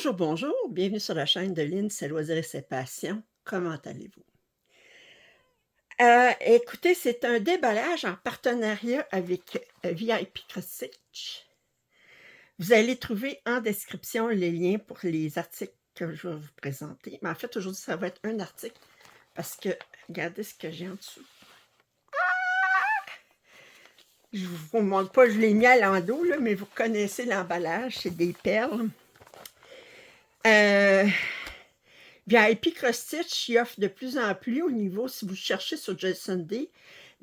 Bonjour, bonjour, bienvenue sur la chaîne de Lynn, ses loisirs et ses passions. Comment allez-vous? Écoutez, c'est un déballage en partenariat avec VIP Cross-Stitch. Vous allez trouver en description les liens pour les articles que je vais vous présenter. Mais en fait, aujourd'hui, ça va être un article parce que regardez ce que j'ai en dessous. Je ne vous montre pas, je l'ai mis à l'endos, là, mais vous connaissez l'emballage, c'est des perles. VIP Cross-Stitch y offre de plus en plus au niveau, si vous cherchez sur Jason Day,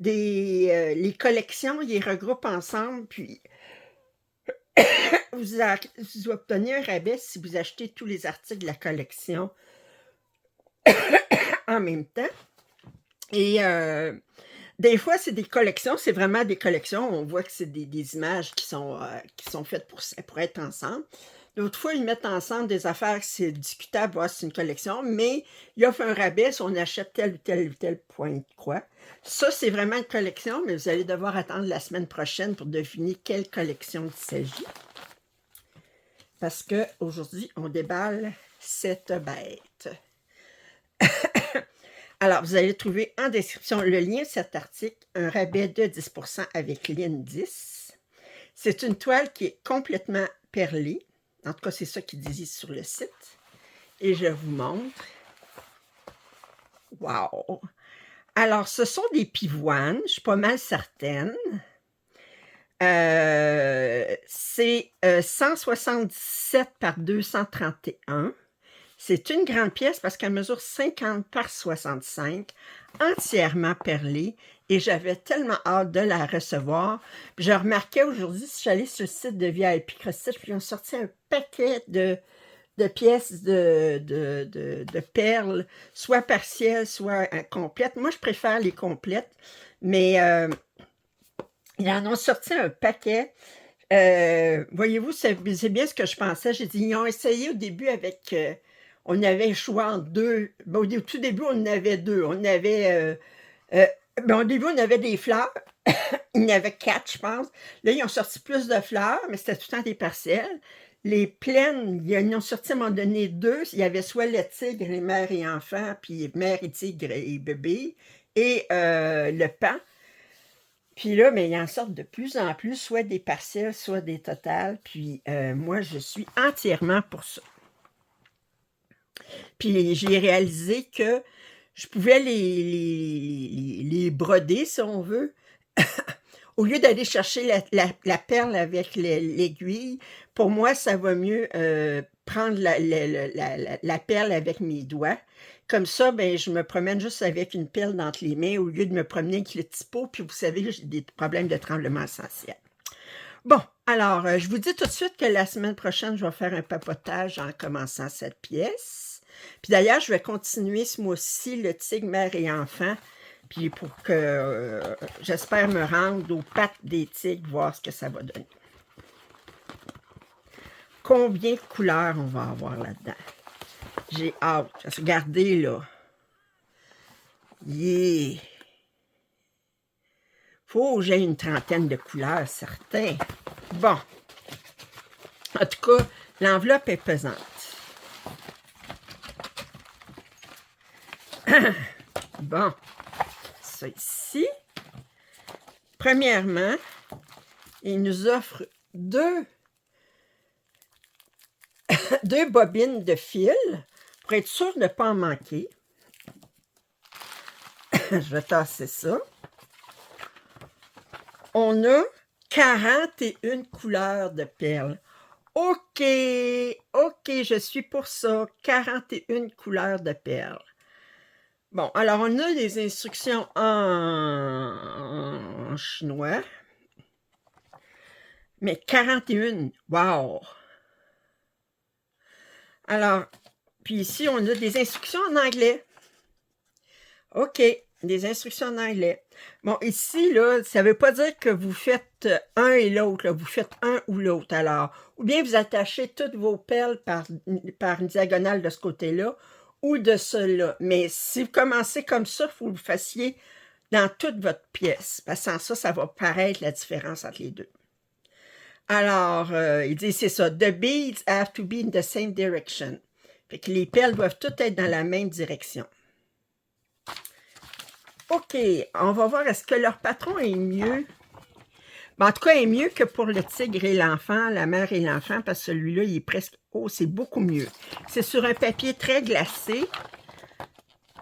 les collections, ils les regroupent ensemble, puis vous obtenez un rabais si vous achetez tous les articles de la collection en même temps. Et des fois, c'est des collections, c'est vraiment des collections, on voit que c'est des images qui sont faites pour être ensemble. D'autres fois, ils mettent ensemble des affaires que c'est discutable, voir si c'est une collection, mais ils offrent un rabais si on achète tel ou tel point de croix. Ça, c'est vraiment une collection, mais vous allez devoir attendre la semaine prochaine pour deviner quelle collection il s'agit. Parce qu'aujourd'hui, on déballe cette bête. Alors, vous allez trouver en description le lien de cet article, un rabais de 10% avec Lynn 10. C'est une toile qui est complètement perlée. En tout cas, c'est ça qu'ils disent sur le site. Et je vous montre. Wow! Alors, ce sont des pivoines, je suis pas mal certaine. C'est 177 par 231. C'est une grande pièce parce qu'elle mesure 50 par 65, entièrement perlée, et j'avais tellement hâte de la recevoir. Puis je remarquais aujourd'hui, si j'allais sur le site de VIP Cross-Stitch, puis ils ont sorti un paquet de pièces de perles, soit partielles, soit complètes. Moi, je préfère les complètes, mais ils en ont sorti un paquet. Voyez-vous, c'est bien ce que je pensais. J'ai dit, ils ont essayé au début avec... on avait le choix en deux. Bon, au tout début, on en avait deux. On avait... au début, on avait des fleurs. Il y en avait 4, je pense. Là, ils ont sorti plus de fleurs, mais c'était tout le temps des parcelles. Les plaines, ils ont sorti à un moment donné 2. Il y avait soit le tigre, les mères et enfants, puis mère et tigre et bébé, et le pan. Puis là, mais ils en sortent de plus en plus, soit des partiels, soit des totales. Puis moi, je suis entièrement pour ça. Puis j'ai réalisé que je pouvais les broder, si on veut. Au lieu d'aller chercher la perle avec l'aiguille, pour moi, ça va mieux prendre la perle avec mes doigts. Comme ça, ben, je me promène juste avec une perle entre les mains au lieu de me promener avec le petit pot. Puis vous savez, j'ai des problèmes de tremblement essentiel. Bon, alors, je vous dis tout de suite que la semaine prochaine, je vais faire un papotage en commençant cette pièce. Puis d'ailleurs, je vais continuer ce mois-ci le tigre, mère et enfant. Puis pour que j'espère me rendre aux pattes des tigres, voir ce que ça va donner. Combien de couleurs on va avoir là-dedans? J'ai hâte. Regardez là. Yeah! Faut que j'aie une trentaine de couleurs, certains. Bon. En tout cas, l'enveloppe est pesante. Bon. Ça ici. Premièrement, il nous offre deux bobines de fil pour être sûr de ne pas en manquer. Je vais tasser ça. On a 41 couleurs de perles. OK, je suis pour ça. 41 couleurs de perles. Bon, alors on a des instructions en chinois. Mais 41, wow! Alors, puis ici, on a des instructions en anglais. OK, des instructions en anglais. Bon, ici, là, ça ne veut pas dire que vous faites un et l'autre. Vous faites un ou l'autre. Alors, ou bien vous attachez toutes vos perles par une diagonale de ce côté-là ou de cela. Mais si vous commencez comme ça, il faut que vous fassiez dans toute votre pièce. Parce que sans ça, ça va paraître la différence entre les deux. Alors, il dit, c'est ça. The beads have to be in the same direction. Fait que les perles doivent toutes être dans la même direction. OK, on va voir, est-ce que leur patron est mieux? Ben, en tout cas, est mieux que pour le tigre et l'enfant, la mère et l'enfant, parce que celui-là, il est presque... Oh, c'est beaucoup mieux. C'est sur un papier très glacé.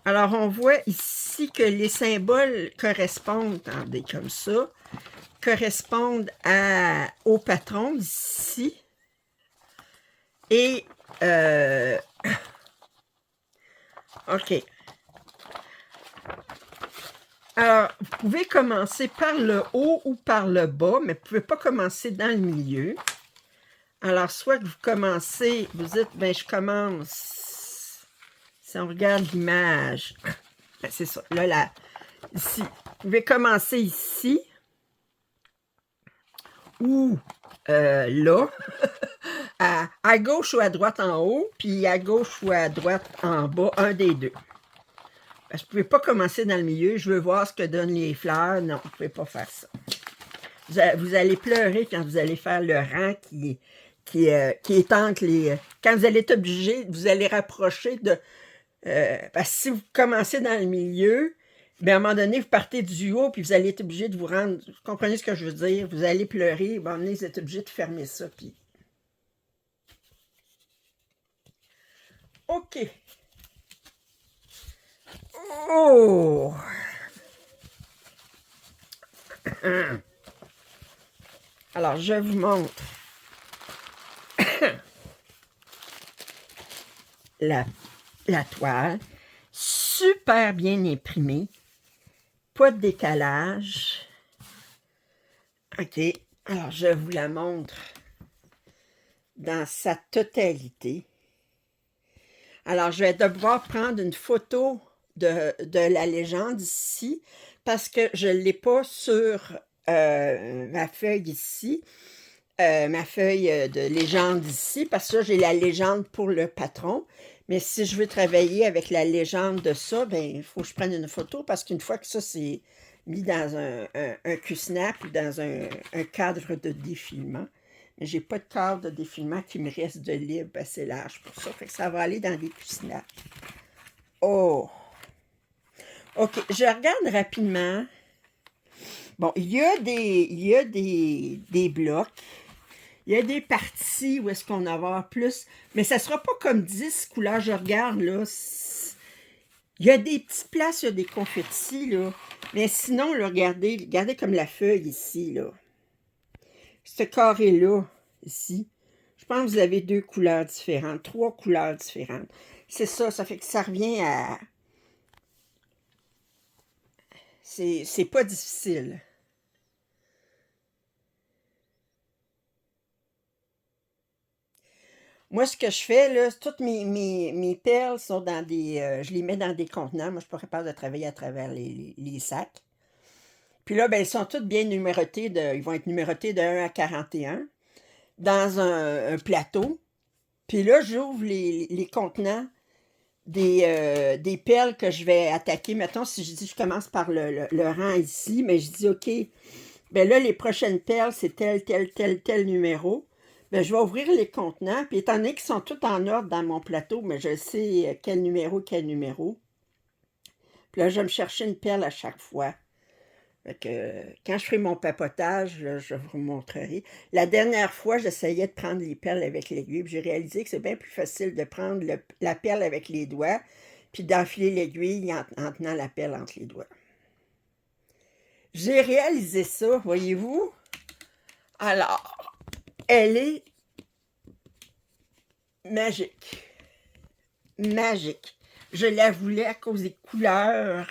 Alors, on voit ici que les symboles correspondent, attendez, comme ça, correspondent au patron ici. Et, OK. Alors, vous pouvez commencer par le haut ou par le bas, mais vous ne pouvez pas commencer dans le milieu. Alors, soit que vous commencez, vous dites, ben je commence, si on regarde l'image, ben, c'est ça, là, ici. Vous pouvez commencer ici, ou là, à gauche ou à droite en haut, puis à gauche ou à droite en bas, un des deux. Parce que vous ne pouvez pas commencer dans le milieu, je veux voir ce que donnent les fleurs, non, vous ne pouvez pas faire ça. Vous allez pleurer quand vous allez faire le rang qui est entre les... Quand vous allez être obligé, vous allez rapprocher de... parce que si vous commencez dans le milieu, bien, à un moment donné, vous partez du haut, puis vous allez être obligé de vous rendre... Vous comprenez ce que je veux dire? Vous allez pleurer, bon, vous êtes obligé de fermer ça, puis... OK. Oh! Alors, je vous montre la toile. Super bien imprimée. Pas de décalage. OK. Alors, je vous la montre dans sa totalité. Alors, je vais devoir prendre une photo de la légende ici parce que je ne l'ai pas sur ma feuille ici. Ma feuille de légende ici, parce que j'ai la légende pour le patron. Mais si je veux travailler avec la légende de ça, ben il faut que je prenne une photo, parce qu'une fois que ça c'est mis dans un Q-snap ou dans un cadre de défilement, mais j'ai pas de cadre de défilement qui me reste de libre assez large pour ça. Fait que ça va aller dans des Q-snap. Oh! OK, je regarde rapidement. Bon, il y a des blocs. Il y a des parties où est-ce qu'on va avoir plus, mais ça ne sera pas comme 10 couleurs. Je regarde, là. Il y a des petites places, il y a des confettis, là. Mais sinon, là, regardez comme la feuille ici, là. Ce carré-là, ici. Je pense que vous avez 2 couleurs différentes, 3 couleurs différentes. C'est ça, ça fait que ça revient à... C'est pas difficile. Moi, ce que je fais, là, toutes mes perles sont dans des... je les mets dans des contenants. Moi, je ne suis pas capable de travailler à travers les sacs. Puis là, ben, ils sont toutes bien numérotées. Ils vont être numérotés de 1 à 41 dans un plateau. Puis là, j'ouvre les contenants des perles que je vais attaquer. Mettons, si je dis je commence par le rang ici, mais je dis OK, ben là, les prochaines perles, c'est tel numéro. Ben, je vais ouvrir les contenants, puis étant donné qu'ils sont tous en ordre dans mon plateau, mais je sais quel numéro. Puis là, je vais me chercher une perle à chaque fois. Fait que, quand je ferai mon papotage, là, je vous montrerai. La dernière fois, j'essayais de prendre les perles avec l'aiguille, puis j'ai réalisé que c'est bien plus facile de prendre la perle avec les doigts, puis d'enfiler l'aiguille en tenant la perle entre les doigts. J'ai réalisé ça, voyez-vous? Alors, elle est magique. Magique. Je la voulais à cause des couleurs.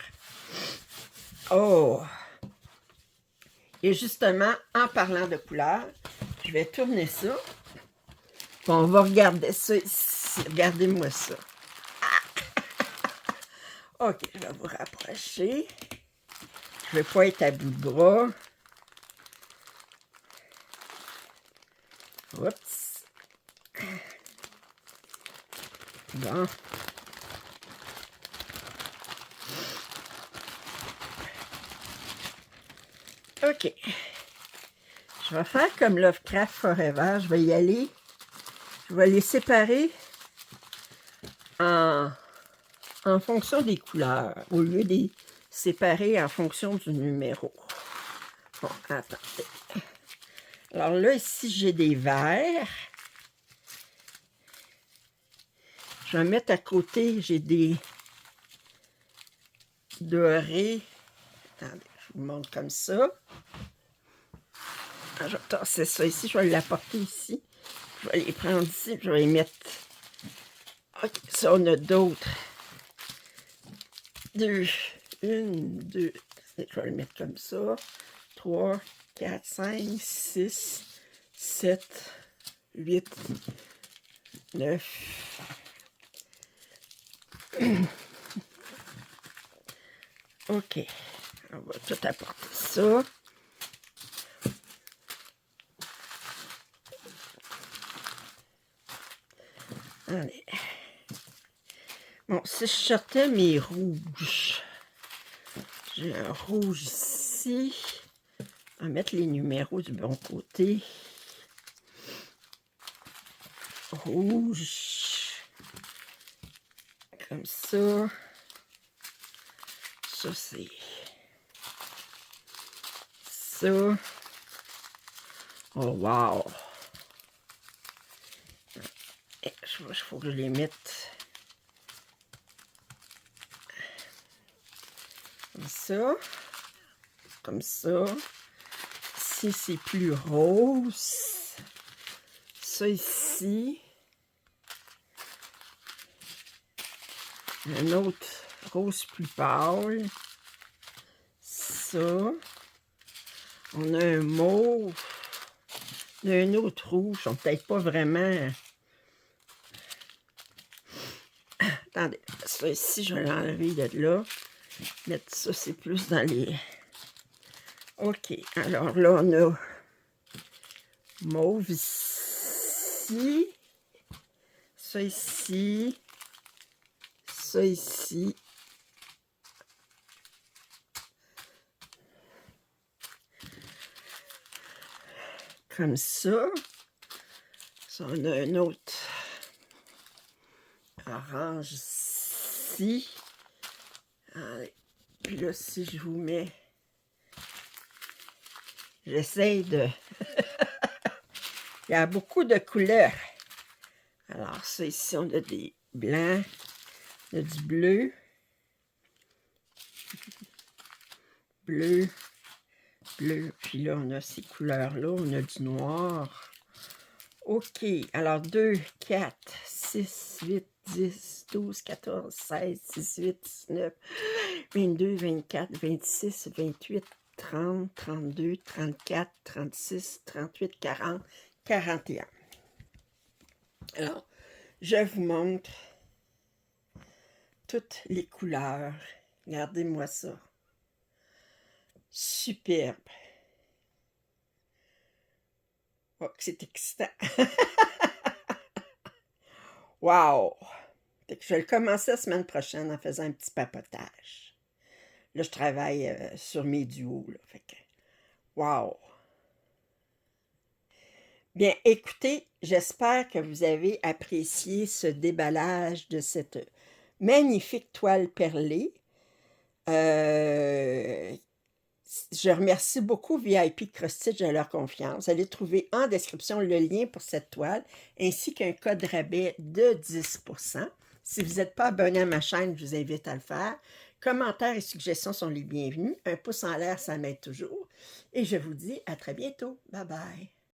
Oh! Et justement, en parlant de couleurs, je vais tourner ça. Puis on va regarder ça ici. Regardez-moi ça. OK, je vais vous rapprocher. Je ne vais pas être à bout de bras. Oups. Bon. OK. Je vais faire comme Lovecraft Forever. Je vais y aller. Je vais les séparer en fonction des couleurs, au lieu de les séparer en fonction du numéro. Bon, attendez. Alors là, ici, j'ai des verts. Je vais mettre à côté, j'ai des dorés. Attendez, je vous montre comme ça. Je vais tasser ça ici, je vais l'apporter ici. Je vais les prendre ici, je vais les mettre. Ok, ça, on a d'autres. Deux. Une, deux. Je vais le mettre comme ça. 3, 4, 5, 6, 7, 8, 9. OK. On va tout apporter ça. Allez. Bon, si je sortais mes rouges, j'ai un rouge ici. On va mettre les numéros du bon côté. Rouge. Comme ça. Ça, c'est ça. Oh, wow! Il faut que je les mette comme ça. Comme ça. Ici, c'est plus rose. Ça ici. Un autre rose plus pâle. Ça. On a un mauve. On a un autre rouge. Ils sont peut-être pas vraiment... Attendez, ça ici, je vais l'enlever de là. Mettre ça, c'est plus dans les... OK, alors là, on a mauve ici. Ça ici. Ça ici. Comme ça. Ça, on a un autre orange ici. Allez. Puis là, si je vous mets... J'essaie de... Il y a beaucoup de couleurs. Alors, ça ici, on a des blancs. On a du bleu. Bleu. Bleu. Puis là, on a ces couleurs-là. On a du noir. OK. Alors, 2, 4, 6, 8, 10, 12, 14, 16, 18, 19, 22, 24, 26, 28, 30, 32, 34, 36, 38, 40, 41. Alors, je vous montre toutes les couleurs. Regardez-moi ça. Superbe. Oh, c'est excitant. Wow! Fait que je vais le commencer la semaine prochaine en faisant un petit papotage. Là, je travaille sur mes duos. Là, fait que, wow! Bien, écoutez, j'espère que vous avez apprécié ce déballage de cette magnifique toile perlée. Je remercie beaucoup VIP Cross-Stitch de leur confiance. Vous allez trouver en description le lien pour cette toile, ainsi qu'un code rabais de 10%. Si vous n'êtes pas abonné à ma chaîne, je vous invite à le faire. Commentaires et suggestions sont les bienvenus. Un pouce en l'air, ça m'aide toujours. Et je vous dis à très bientôt. Bye bye.